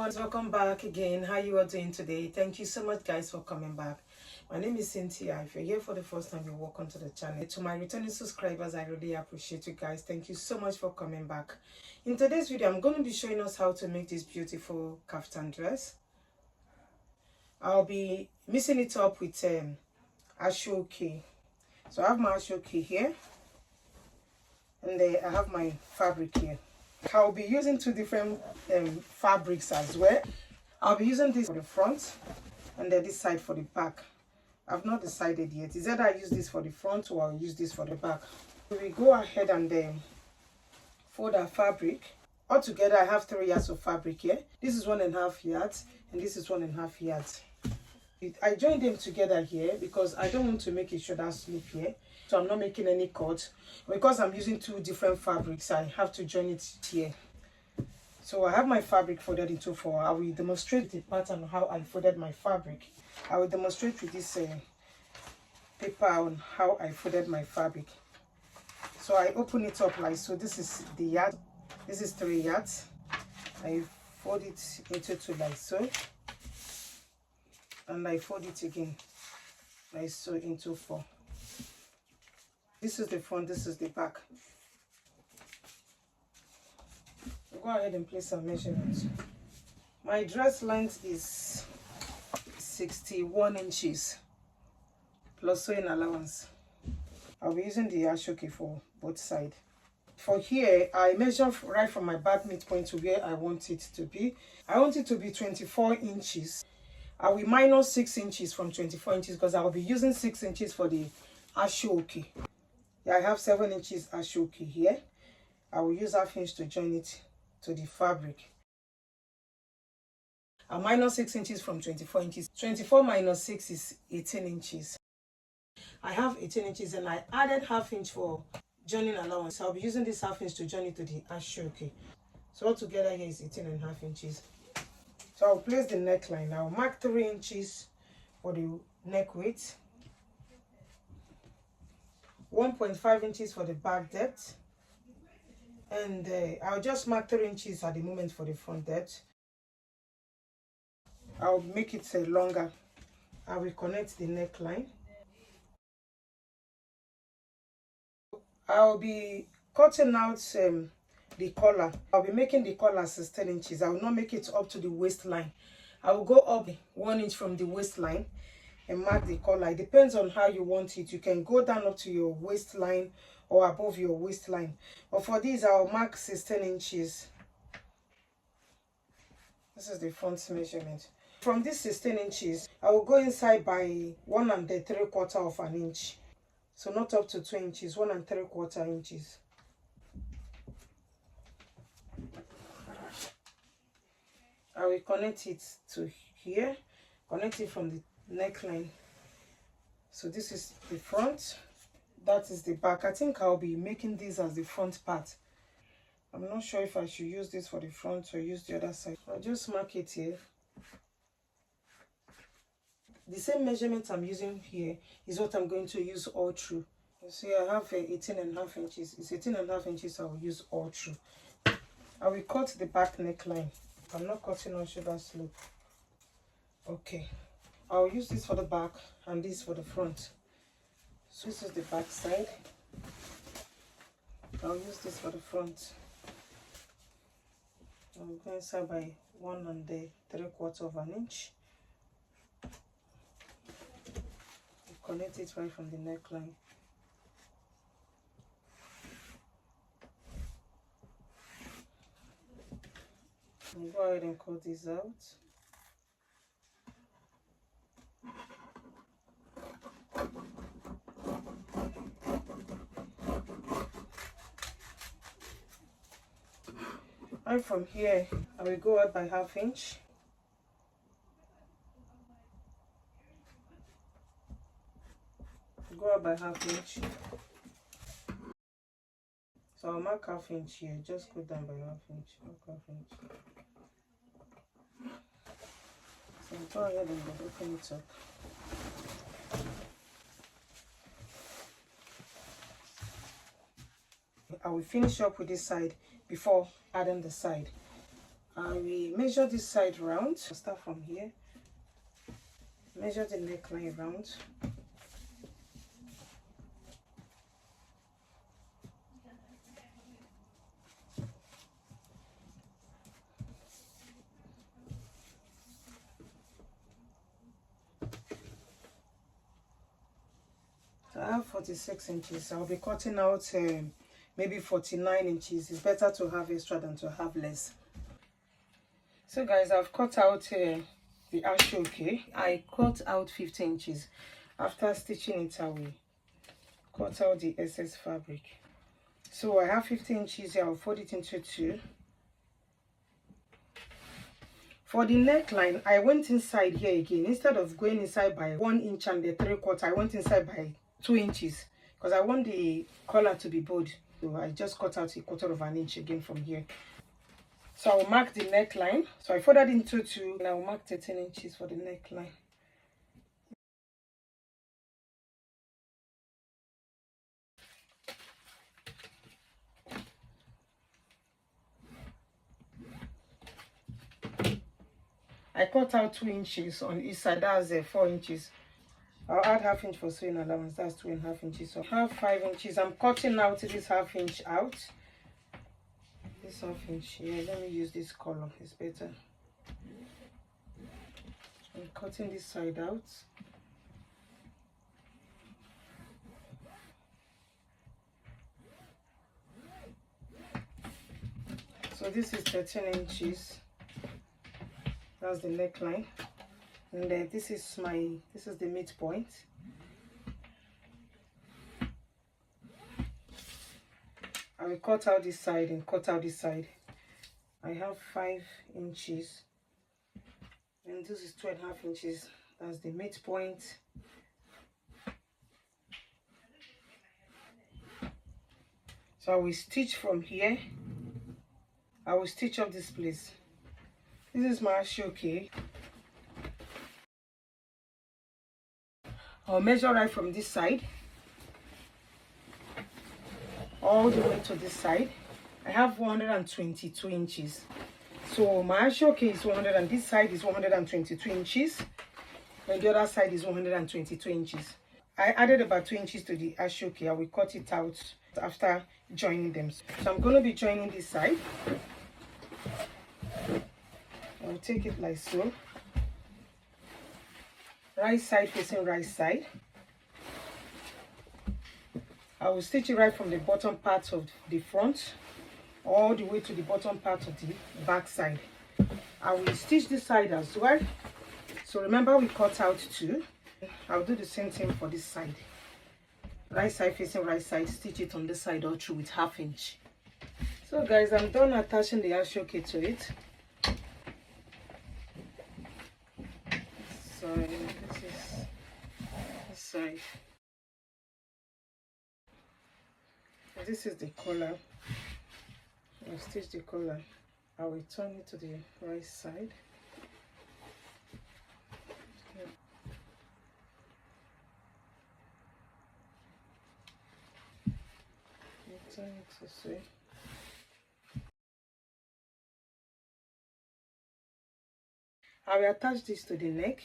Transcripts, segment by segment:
everyone, welcome back again. How you are doing today? Thank you so much guys for coming back. My name is Cynthia. If you're here for the first time, you're welcome to the channel. To my returning subscribers, I really appreciate you guys. Thank you so much for coming back. In today's video, I'm going to be showing us how to make this beautiful kaftan dress. I'll be mixing it up with Aso oke. So I have my Aso oke here, and I have my fabric here. I'll be using two different fabrics as well. I'll be using this for the front and then this side for the back. I've not decided yet. Is either I use this for the front or I'll use this for the back. So we go ahead and fold our fabric. Altogether, I have 3 yards of fabric here. This is 1.5 yards and this is 1.5 yards. I joined them together here because I don't want to make a shoulder slip here. So I'm not making any cut. Because I'm using 2 different fabrics, I have to join it here. So I have my fabric folded into 4. I will demonstrate the pattern of how I folded my fabric. I will demonstrate with this paper on how I folded my fabric. So I open it up like so. This is the yard. This is 3 yards. I fold it into 2 like so. And I fold it again like so into 4. This is the front, this is the back. Go ahead and place some measurements. My dress length is 61 inches plus sewing allowance. I'll be using the Aso oke for both sides. For here, I measure right from my back midpoint to where I want it to be. I want it to be 24 inches. I will minus 6 inches from 24 inches because I will be using 6 inches for the Aso oke. Yeah, I have 7 inches Aso oke here. I will use half inch to join it to the fabric. I minus 6 inches from 24 inches. 24 minus 6 is 18 inches. I have 18 inches and I added half inch for joining allowance. So I'll be using this half inch to join it to the Aso oke. So altogether here is 18.5 inches. So I'll place the neckline. I'll mark 3 inches for the neck width, 1.5 inches for the back depth, and I'll just mark 3 inches at the moment for the front depth. I'll make it longer. I will connect the neckline. I'll be cutting out the collar. I'll be making the collar 16 inches. I will not make it up to the waistline. I will go up 1 inch from the waistline and mark the collar. It depends on how you want it. You can go down up to your waistline or above your waistline. But for this, I'll mark 16 inches. This is the front measurement. From this 16 inches, I will go inside by 1 3/4 inch. So not up to 2 inches, 1 3/4 inches. I will connect it to here, connect it from the neckline. So this is the front, that is the back. I think I'll be making this as the front part. I'm not sure if I should use this for the front or use the other side. I'll just mark it here. The same measurement I'm using here is what I'm going to use all through. You see, I have 18.5 inches. It's 18.5 inches I will use all through. I will cut the back neckline. I'm not cutting on shoulder slope. Okay, I'll use this for the back and this for the front. So this is the back side. I'll use this for the front. I'm going inside by 1 3/4 inch. Connect it right from the neckline. I'll go ahead and cut this out. Right from here, I will go out by half inch. Go out by half inch. So I'll mark half inch here. Just go down by half inch. Mark half inch. So I'll go ahead and open it up. I will finish up with this side before adding the side. I will measure this side round. I'll start from here. Measure the neckline round. So I have 46 inches. I'll be cutting out maybe 49 inches. It's better to have extra than to have less. So guys, I've cut out the Aso oke. I cut out 50 inches. After stitching it, I will cut out the excess fabric. So I have 50 inches here. I'll fold it into two. For the neckline, I went inside here again. Instead of going inside by 1 inch and the 3/4, I went inside by 2 inches because I want the collar to be bold. So I just cut out 1/4 of an inch again from here. So I'll mark the neckline. So I folded into two and I'll mark 13 inches for the neckline. I cut out 2 inches on each side. That's 4 inches. I'll add ½ inch for sewing allowance. That's 2.5 inches. So I have 5 inches. I'm cutting out this ½ inch out. This ½ inch here. Let me use this color. It's better. I'm cutting this side out. So this is 13 inches. That's the neckline. And this is the midpoint. I will cut out this side and cut out this side. I have 5 inches. And this is 2.5 inches. That's the midpoint. So I will stitch from here. I will stitch up this place. This is my Aso oke. I'll measure right from this side all the way to this side. I have 122 inches. So my Aso oke is 100 and this side is 122 inches. And the other side is 122 inches. I added about 2 inches to the Aso oke. I will cut it out after joining them. So I'm going to be joining this side. I'll take it like so. Right side facing right side. I will stitch it right from the bottom part of the front all the way to the bottom part of the back side. I will stitch this side as well. So remember we cut out 2. I'll do the same thing for this side. Right side facing right side, stitch it on this side all through with ½ inch. So guys, I'm done attaching the Aso oke to it. So this is this side. This is the collar. I'll stitch the collar. I will turn it to the right side. Turn it this way. I will attach this to the neck.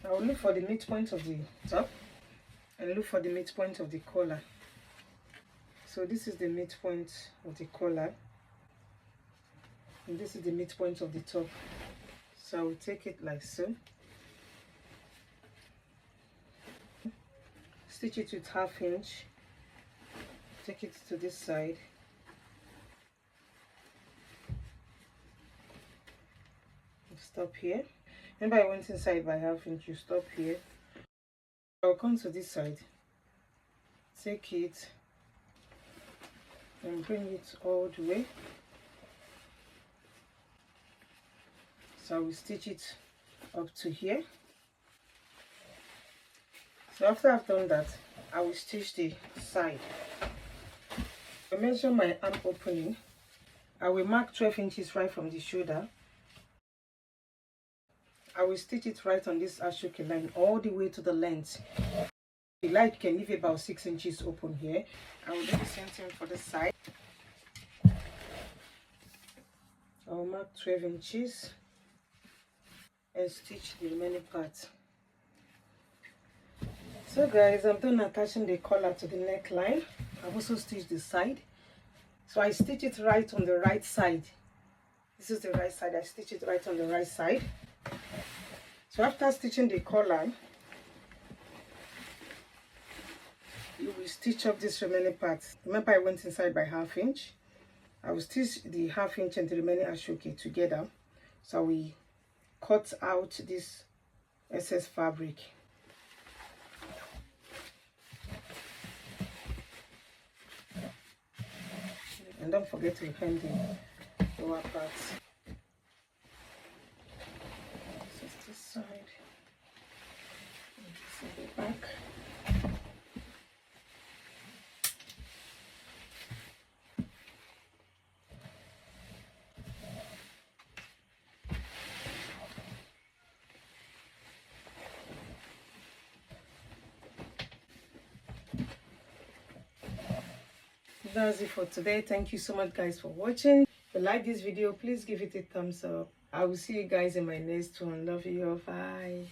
I will look for the midpoint of the top and look for the midpoint of the collar. So this is the midpoint of the collar and this is the midpoint of the top. So I will take it like so. Stitch it with ½ inch. Take it to this side. Stop here. Remember I went inside by ½ inch. You stop here. I'll come to this side. Take it and bring it all the way. So I will stitch it up to here. So after I've done that, I will stitch the side. I measure my arm opening. I will mark 12 inches right from the shoulder. I will stitch it right on this Aso oke line all the way to the length. If you like, you can leave about 6 inches open here. I will do the same thing for the side. I will mark 12 inches and stitch the remaining part. So guys, I'm done attaching the collar to the neckline. I've also stitched the side. So I stitch it right on the right side. This is the right side. I stitch it right on the right side. So after stitching the collar, you will stitch up this remaining part. Remember, I went inside by 1/2 inch. I will stitch the 1/2 inch and the remaining Aso oke together. So we cut out this excess fabric. And don't forget to hem the lower parts. This is this side. And this is the back. That's it for today. Thank you so much guys for watching. If you like this video, please give it a thumbs up. I will see you guys in my next one. Love you all. Bye.